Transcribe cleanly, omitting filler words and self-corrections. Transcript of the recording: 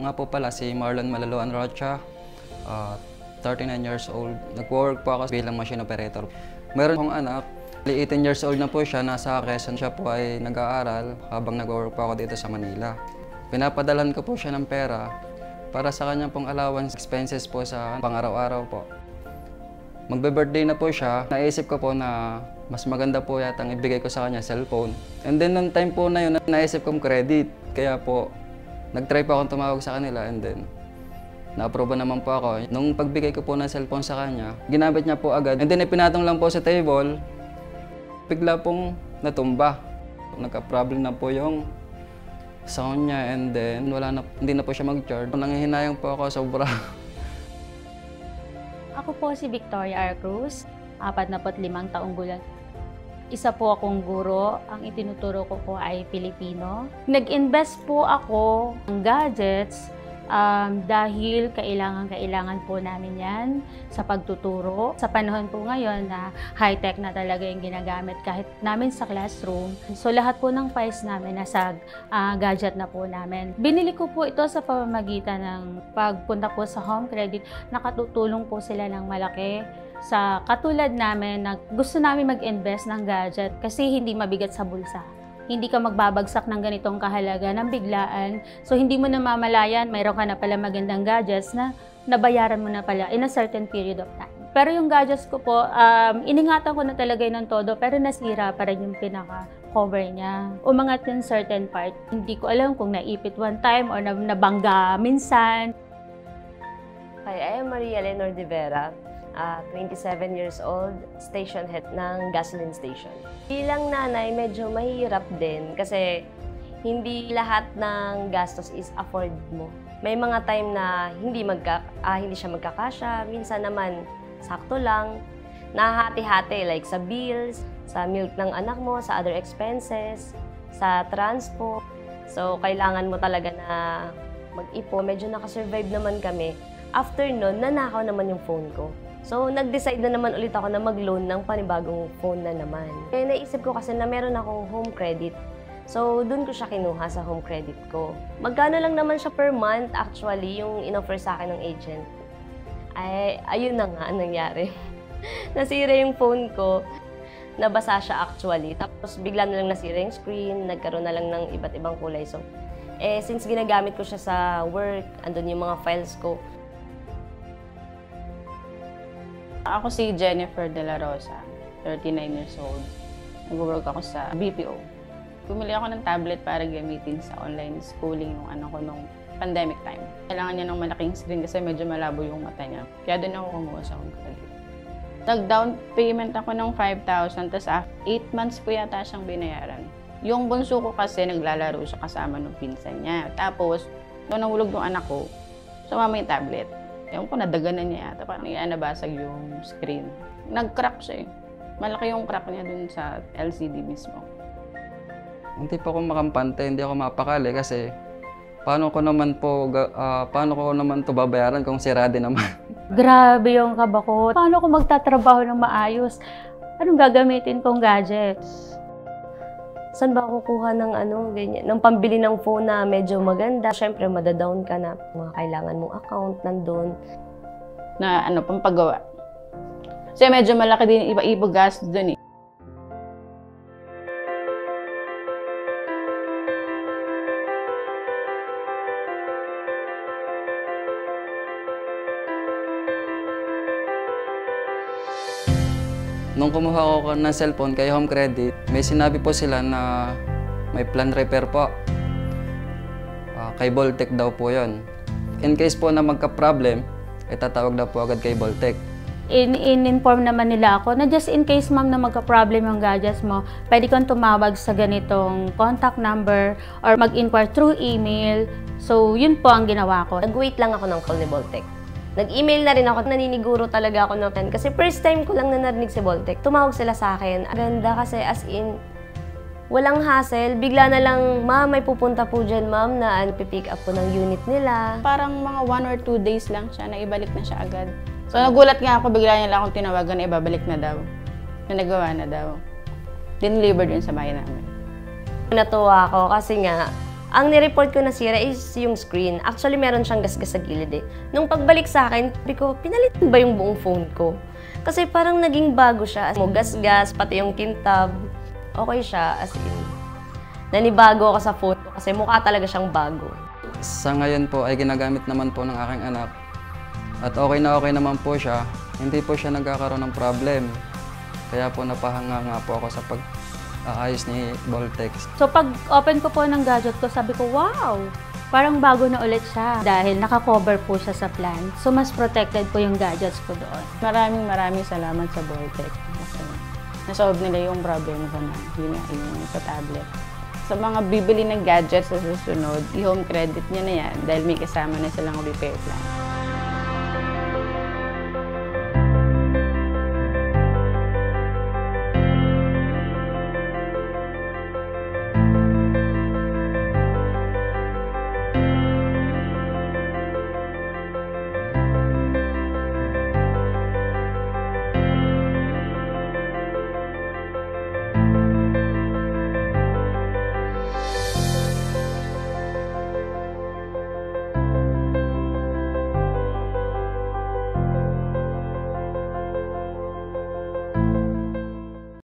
nga po pala si Marlon Malaluan Rocha, 39 years old. Nag-work po ako bilang machine operator. Meron akong anak, 18 years old na po siya, nasa Quezon. Siya po ay nag-aaral habang nag-work po ako dito sa Manila. Pinapadalan ko po siya ng pera para sa kanyang pong allowance expenses po sa pang-araw-araw po. Magbe-birthday na po siya, naisip ko po na mas maganda po yatang ibigay ko sa kanya cellphone. And then nung time po na yun, naisip kong credit. Kaya po, nag-try po akong tumawag sa kanila and then na-approve naman po ako. Nung pagbigay ko po ng cellphone sa kanya, ginamit niya po agad. And then ipinatong lang po sa table, bigla pong natumba. Nagka-problem na po yung sound niya and then hindi na po siya mag-charge. Nanghihinayang po ako sobra. Ako po si Victoria R. Cruz, 45 taong gulang. Isa po akong guro, ang itinuturo ko po ay Pilipino. Nag-invest po ako ng gadgets dahil kailangan po namin yan sa pagtuturo. Sa panahon po ngayon na high-tech na talaga yung ginagamit kahit namin sa classroom. So lahat po ng files namin nasa gadget na po namin. Binili ko po ito sa pamamagitan ng pagpunta po sa Home Credit. Nakatutulong po sila ng malaki sa katulad namin na gusto namin mag-invest ng gadget kasi hindi mabigat sa bulsa. Hindi ka magbabagsak ng ganitong kahalaga ng biglaan. So hindi mo namamalayan, mayroon ka na pala magandang gadgets na nabayaran mo na pala in a certain period of time. Pero yung gadgets ko po, iningatan ko na talaga yun ng todo pero nasira pa rin yung pinaka-cover niya. Umangat yung certain part. Hindi ko alam kung naipit one time or nabangga minsan. Hi, I am Maria Leonor de Vera. 27 years old, station head ng gasoline station. Bilang nanay, medyo mahirap din kasi hindi lahat ng gastos is afford mo. May mga time na hindi siya magkakasya, minsan naman sakto lang, nahati-hati like sa bills, sa milk ng anak mo, sa other expenses, sa transpo. So, kailangan mo talaga na mag-ipo. Medyo nakasurvive naman kami. After nun, nanakaw naman yung phone ko. So, nag-decide na naman ulit ako na mag-loan ng panibagong phone na naman. Kaya naisip ko kasi na meron akong home credit. So, dun ko siya kinuha sa home credit ko. Magkano lang naman siya per month actually yung in-offer sa akin ng agent. Ay, ayun na nga nangyari. Nasira yung phone ko. Nabasa siya actually. Tapos bigla na lang nasira yung screen. Nagkaroon na lang ng iba't ibang kulay. So, since ginagamit ko siya sa work, andun yung mga files ko. Ako si Jennifer De La Rosa, 39 years old. Nag-work ako sa BPO. Bumili ako ng tablet para gamitin sa online schooling ng anak ko nung pandemic time. Kailangan niya ng malaking screen kasi medyo malabo yung mata niya. Kaya doon ako kumuha sa home credit. Nag-down payment ako ng 5,000, tapos 8 months po yata siyang binayaran. Yung bunso ko kasi naglalaro siya kasama ng pinsan niya. Tapos, nung nahulog yung anak ko, sumama yung tablet. Ewan ko, nadaganan niya yata. Parang nabasag yung screen. Nag-crack siya eh. Malaki yung crack niya dun sa LCD mismo. Hindi pa ako makampante, hindi ako mapakali kasi paano ko naman to babayaran kung sirade naman? Grabe yung kaba ko. Paano ko magtatrabaho ng maayos? Anong gagamitin kong gadgets? Saan ba kukuha ng ganyan, ng pambili ng phone na medyo maganda? Siyempre, madadown ka na. Mga kailangan mong account nandun. Na pampagawa. Kasi medyo malaki din iba-iba gas dun eh. Nung kumuha ko ng cellphone kay Home Credit, may sinabi po sila na may plan repair po. Kay Boltec daw po yon. In case po na magka-problem, tatawag daw po agad kay Boltec. In-inform naman nila ako na just in case ma'am na magka-problem yung gadgets mo, pwede kang tumawag sa ganitong contact number or mag-inquire through email. So, yun po ang ginawa ko. Nag-wait lang ako ng call ni Boltec. Nag-email na rin ako, naniniguro talaga ako ng kasi first time ko lang na narinig si Boltec. Tumawag sila sa akin. Ganda kasi as in, walang hassle. Bigla na lang, ma'am, may pupunta po dyan, ma'am, na pipick up po ng unit nila. Parang mga 1 or 2 days lang siya, naibalik na siya agad. So nagulat nga ako, bigla niya lang akong tinawagan na ibabalik na daw. Na nagawa na daw. Dineliver din sa bahay namin. Natuwa ako kasi nga, Ang nireport ko na sira is yung screen. Actually, meron siyang gasgas sa gilid eh. Nung pagbalik sa akin, sabi ko, pinalitan ba yung buong phone ko? Kasi parang naging bago siya. Mo gasgas, pati yung kintab. Okay siya, as in. Nanibago ako sa phone ko kasi mukha talaga siyang bago. Sa ngayon po ay ginagamit naman po ng aking anak. At okay na okay naman po siya. Hindi po siya nagkakaroon ng problem. Kaya po napahanga nga po ako sa pag-aayos ni Voltex. So pag open ko po ng gadget ko, sabi ko, wow! Parang bago na ulit siya. Dahil naka-cover po siya sa plan. So mas protected po yung gadgets ko doon. Maraming salamat sa Voltex. Kasi nasolve nila yung problem ko na yun nga, yung sa tablet. Sa mga bibili ng gadgets sa susunod, i-home credit nyo na yan dahil may kasama na silang repair plan.